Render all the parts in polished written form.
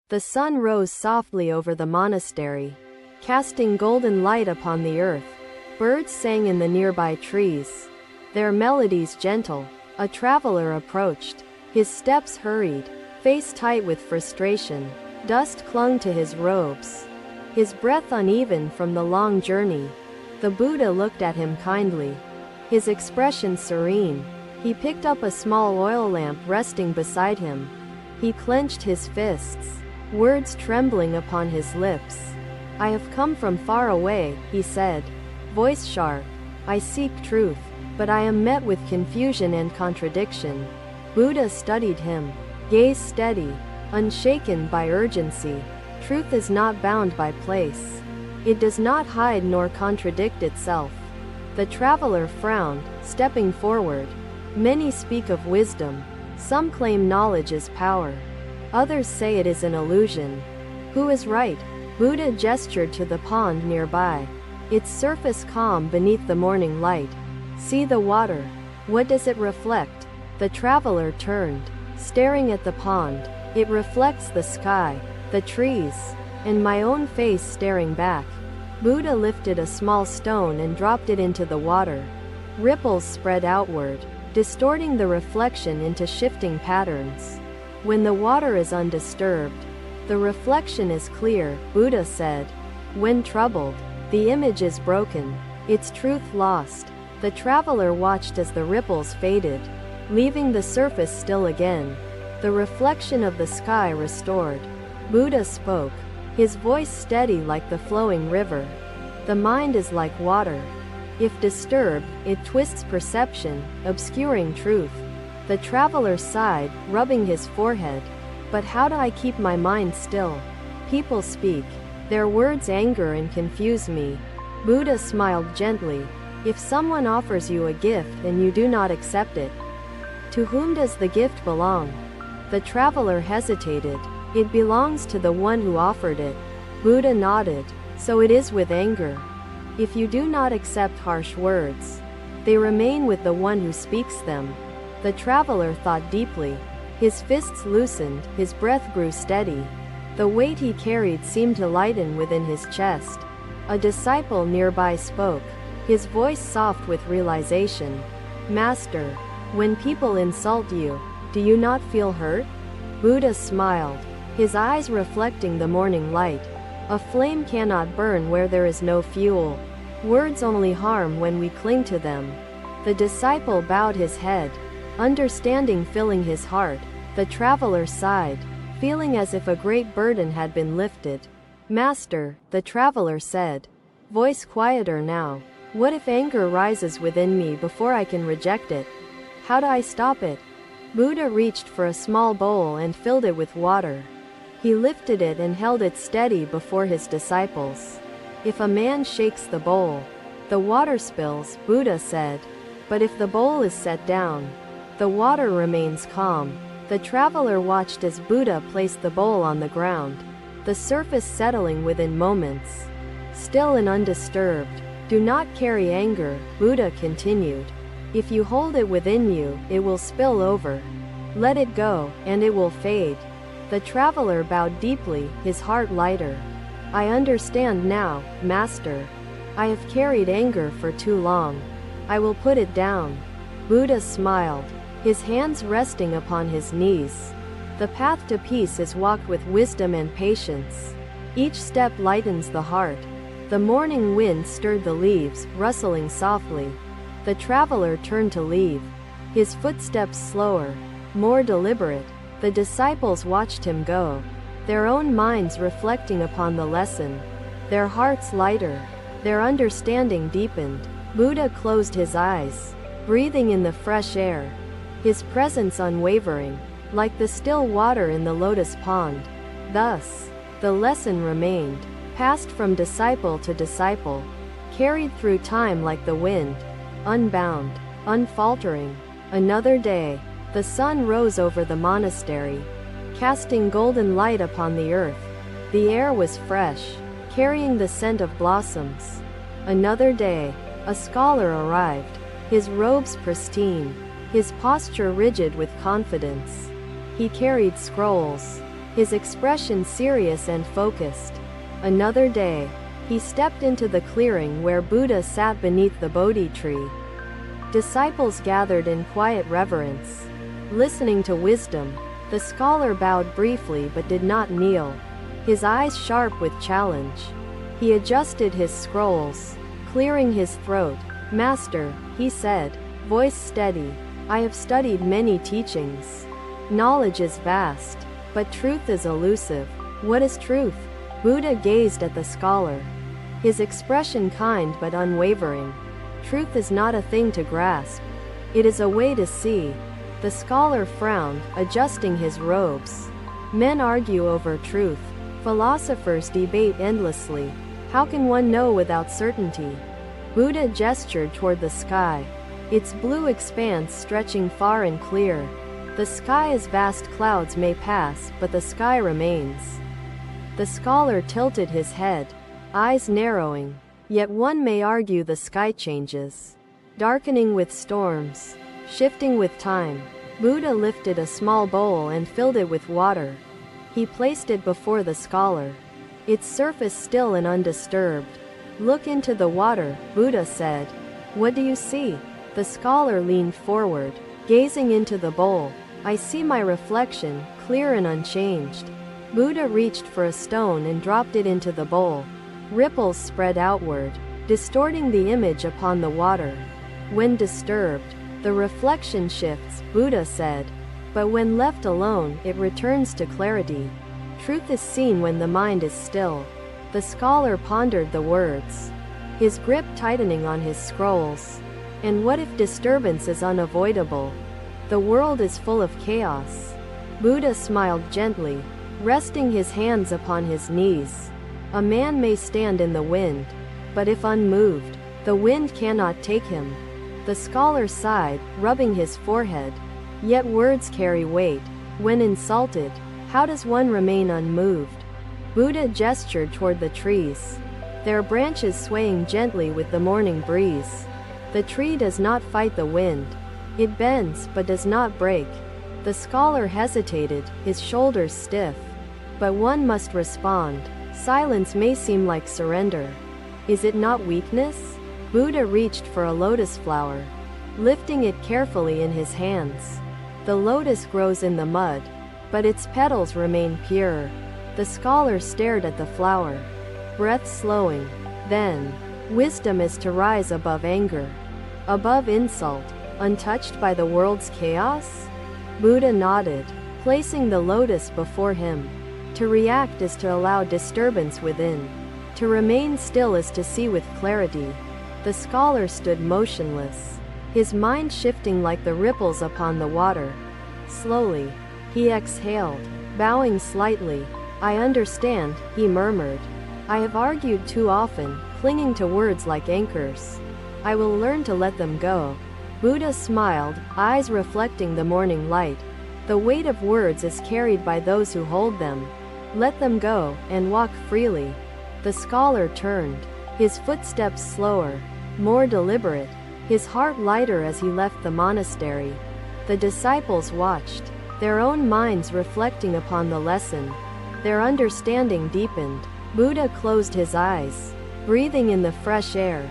The sun rose softly over the monastery, casting golden light upon the earth. Birds sang in the nearby trees, their melodies gentle. A traveler approached, his steps hurried, face tight with frustration. Dust clung to his robes, his breath uneven from the long journey. The Buddha looked at him kindly, his expression serene. He picked up a small oil lamp resting beside him. He clenched his fists, words trembling upon his lips. "I have come from far away," he said, voice sharp. "I seek truth, but I am met with confusion and contradiction." Buddha studied him, gaze steady, unshaken by urgency. Truth is not bound by place. It does not hide nor contradict itself. The traveler frowned, stepping forward. Many speak of wisdom. Some claim knowledge is power. Others say it is an illusion. Who is right? Buddha gestured to the pond nearby, its surface calm beneath the morning light. "See the water. What does it reflect?" The traveler turned, staring at the pond. "It reflects the sky, the trees, and my own face staring back." Buddha lifted a small stone and dropped it into the water. Ripples spread outward, distorting the reflection into shifting patterns. "When the water is undisturbed, the reflection is clear," Buddha said. "When troubled, the image is broken, its truth lost." The traveler watched as the ripples faded, leaving the surface still again. The reflection of the sky restored. Buddha spoke, his voice steady like the flowing river. "The mind is like water. If disturbed, it twists perception, obscuring truth." The traveler sighed, rubbing his forehead. "But how do I keep my mind still? People speak. Their words anger and confuse me." Buddha smiled gently. "If someone offers you a gift and you do not accept it, to whom does the gift belong?" The traveler hesitated. "It belongs to the one who offered it." Buddha nodded. "So it is with anger. If you do not accept harsh words, they remain with the one who speaks them." The traveler thought deeply. His fists loosened, his breath grew steady. The weight he carried seemed to lighten within his chest. A disciple nearby spoke, his voice soft with realization. "Master, when people insult you, do you not feel hurt?" Buddha smiled, his eyes reflecting the morning light. "A flame cannot burn where there is no fuel. Words only harm when we cling to them." The disciple bowed his head, understanding filling his heart. The traveler sighed, feeling as if a great burden had been lifted. "Master," the traveler said, voice quieter now, "what if anger rises within me before I can reject it? How do I stop it?" Buddha reached for a small bowl and filled it with water. He lifted it and held it steady before his disciples. "If a man shakes the bowl, the water spills," Buddha said. "But if the bowl is set down, the water remains calm." The traveler watched as Buddha placed the bowl on the ground, the surface settling within moments, still and undisturbed. "Do not carry anger," Buddha continued. "If you hold it within you, it will spill over. Let it go, and it will fade." The traveler bowed deeply, his heart lighter. "I understand now, Master. I have carried anger for too long. I will put it down." Buddha smiled, his hands resting upon his knees. The path to peace is walked with wisdom and patience. Each step lightens the heart. The morning wind stirred the leaves, rustling softly. The traveler turned to leave, his footsteps slower, more deliberate. The disciples watched him go, their own minds reflecting upon the lesson, their hearts lighter, their understanding deepened. Buddha closed his eyes, breathing in the fresh air, his presence unwavering, like the still water in the lotus pond. Thus, the lesson remained, passed from disciple to disciple, carried through time like the wind, unbound, unfaltering. Another day, the sun rose over the monastery, casting golden light upon the earth. The air was fresh, carrying the scent of blossoms. Another day, a scholar arrived, his robes pristine, his posture rigid with confidence. He carried scrolls, his expression serious and focused. Another day, he stepped into the clearing where Buddha sat beneath the Bodhi tree. Disciples gathered in quiet reverence, listening to wisdom. The scholar bowed briefly but did not kneel, his eyes sharp with challenge. He adjusted his scrolls, clearing his throat. "Master," he said, voice steady, "I have studied many teachings. Knowledge is vast, but truth is elusive." "What is truth?" Buddha gazed at the scholar, his expression kind but unwavering. "Truth is not a thing to grasp. It is a way to see." The scholar frowned, adjusting his robes. Men argue over truth. Philosophers debate endlessly. How can one know without certainty? Buddha gestured toward the sky, its blue expanse stretching far and clear. The sky is vast, clouds may pass, but the sky remains. The scholar tilted his head, eyes narrowing. Yet one may argue the sky changes, darkening with storms, shifting with time. Buddha lifted a small bowl and filled it with water. He placed it before the scholar, its surface still and undisturbed. "Look into the water," Buddha said. "What do you see?" The scholar leaned forward, gazing into the bowl. "I see my reflection, clear and unchanged." Buddha reached for a stone and dropped it into the bowl. Ripples spread outward, distorting the image upon the water. "When disturbed, the reflection shifts," Buddha said. "But when left alone, it returns to clarity. Truth is seen when the mind is still." The scholar pondered the words, his grip tightening on his scrolls. "And what if disturbance is unavoidable? The world is full of chaos." Buddha smiled gently, resting his hands upon his knees. "A man may stand in the wind, but if unmoved, the wind cannot take him." The scholar sighed, rubbing his forehead. "Yet words carry weight. When insulted, how does one remain unmoved?" Buddha gestured toward the trees, their branches swaying gently with the morning breeze. "The tree does not fight the wind. It bends but does not break." The scholar hesitated, his shoulders stiff. "But one must respond. Silence may seem like surrender. Is it not weakness?" Buddha reached for a lotus flower, lifting it carefully in his hands. The lotus grows in the mud, but its petals remain pure. The scholar stared at the flower, breath slowing. Then, wisdom is to rise above anger, above insult, untouched by the world's chaos? Buddha nodded, placing the lotus before him. To react is to allow disturbance within. To remain still is to see with clarity. The scholar stood motionless, his mind shifting like the ripples upon the water. Slowly, he exhaled, bowing slightly. "I understand," he murmured. "I have argued too often, clinging to words like anchors. I will learn to let them go." Buddha smiled, eyes reflecting the morning light. "The weight of words is carried by those who hold them. Let them go, and walk freely." The scholar turned, his footsteps slower, more deliberate, his heart lighter as he left the monastery. The disciples watched, their own minds reflecting upon the lesson. Their understanding deepened. Buddha closed his eyes, breathing in the fresh air,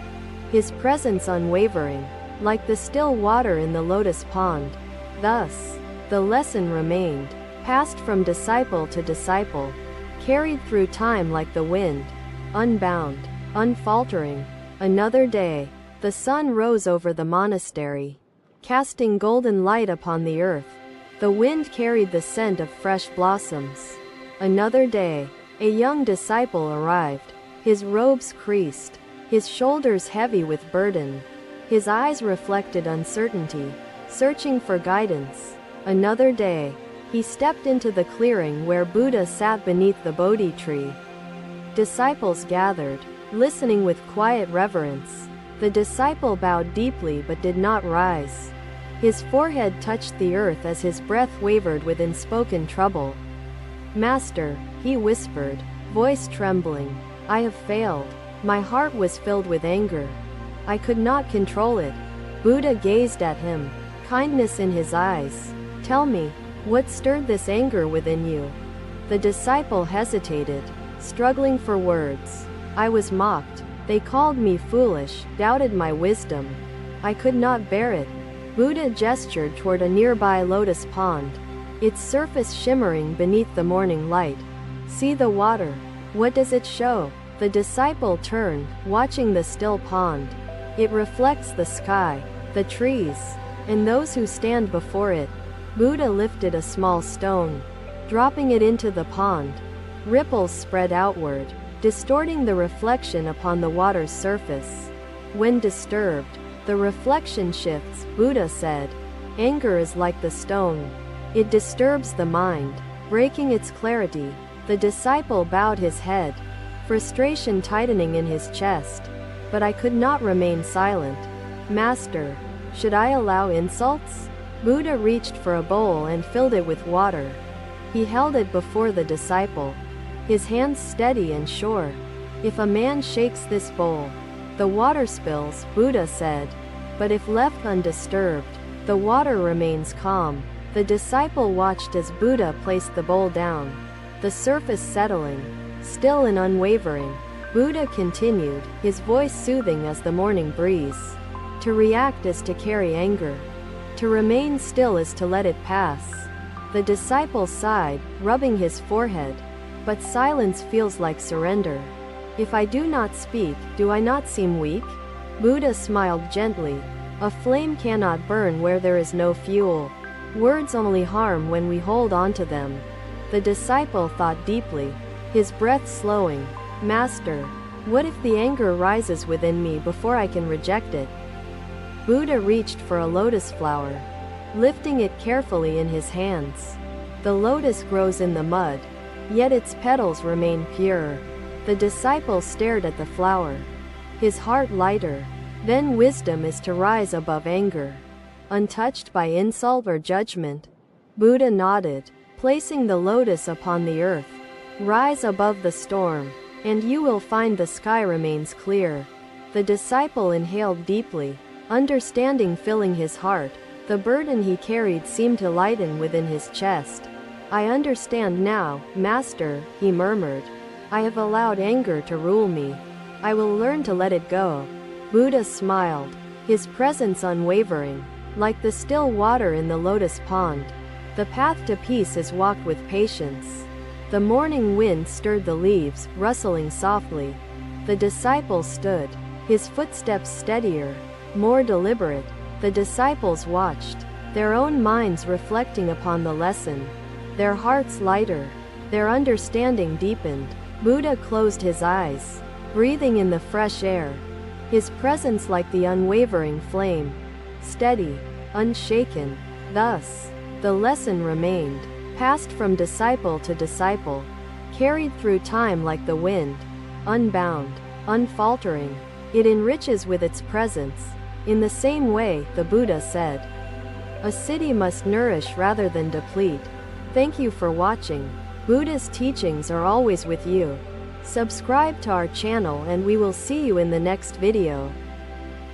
his presence unwavering, like the still water in the lotus pond. Thus, the lesson remained, passed from disciple to disciple, carried through time like the wind, unbound, unfaltering. Another day, the sun rose over the monastery, casting golden light upon the earth. The wind carried the scent of fresh blossoms. Another day, a young disciple arrived, his robes creased, his shoulders heavy with burden. His eyes reflected uncertainty, searching for guidance. Another day, he stepped into the clearing where Buddha sat beneath the Bodhi tree. Disciples gathered, listening with quiet reverence. The disciple bowed deeply but did not rise. His forehead touched the earth as his breath wavered with unspoken trouble. "Master," he whispered, voice trembling, "I have failed. My heart was filled with anger. I could not control it." Buddha gazed at him, kindness in his eyes. "Tell me, what stirred this anger within you?" The disciple hesitated, struggling for words. I was mocked. They called me foolish, doubted my wisdom. I could not bear it. Buddha gestured toward a nearby lotus pond, its surface shimmering beneath the morning light. See the water. What does it show? The disciple turned, watching the still pond. It reflects the sky, the trees, and those who stand before it. Buddha lifted a small stone, dropping it into the pond. Ripples spread outward, distorting the reflection upon the water's surface. When disturbed, the reflection shifts, Buddha said. Anger is like the stone. It disturbs the mind, breaking its clarity. The disciple bowed his head, frustration tightening in his chest. But I could not remain silent. Master, should I allow insults? Buddha reached for a bowl and filled it with water. He held it before the disciple, his hands steady and sure. If a man shakes this bowl, the water spills, Buddha said. But if left undisturbed, the water remains calm. The disciple watched as Buddha placed the bowl down, the surface settling, still and unwavering. Buddha continued, his voice soothing as the morning breeze. To react is to carry anger. To remain still is to let it pass. The disciple sighed, rubbing his forehead. But silence feels like surrender. If I do not speak, do I not seem weak? Buddha smiled gently. A flame cannot burn where there is no fuel. Words only harm when we hold on to them. The disciple thought deeply, his breath slowing. Master, what if the anger rises within me before I can reject it? Buddha reached for a lotus flower, lifting it carefully in his hands. The lotus grows in the mud, yet its petals remain pure. The disciple stared at the flower, his heart lighter. Then wisdom is to rise above anger, untouched by insult or judgment. Buddha nodded, placing the lotus upon the earth. Rise above the storm, and you will find the sky remains clear. The disciple inhaled deeply, understanding filling his heart. The burden he carried seemed to lighten within his chest. I understand now, Master, he murmured. I have allowed anger to rule me. I will learn to let it go. Buddha smiled, his presence unwavering, like the still water in the lotus pond. The path to peace is walked with patience. The morning wind stirred the leaves, rustling softly. The disciple stood, his footsteps steadier, more deliberate. The disciples watched, their own minds reflecting upon the lesson, their hearts lighter, their understanding deepened. Buddha closed his eyes, breathing in the fresh air, his presence like the unwavering flame, steady, unshaken. Thus, the lesson remained, passed from disciple to disciple, carried through time like the wind, unbound, unfaltering. It enriches with its presence. In the same way, the Buddha said, a city must nourish rather than deplete. Thank you for watching. Buddha's teachings are always with you. Subscribe to our channel and we will see you in the next video.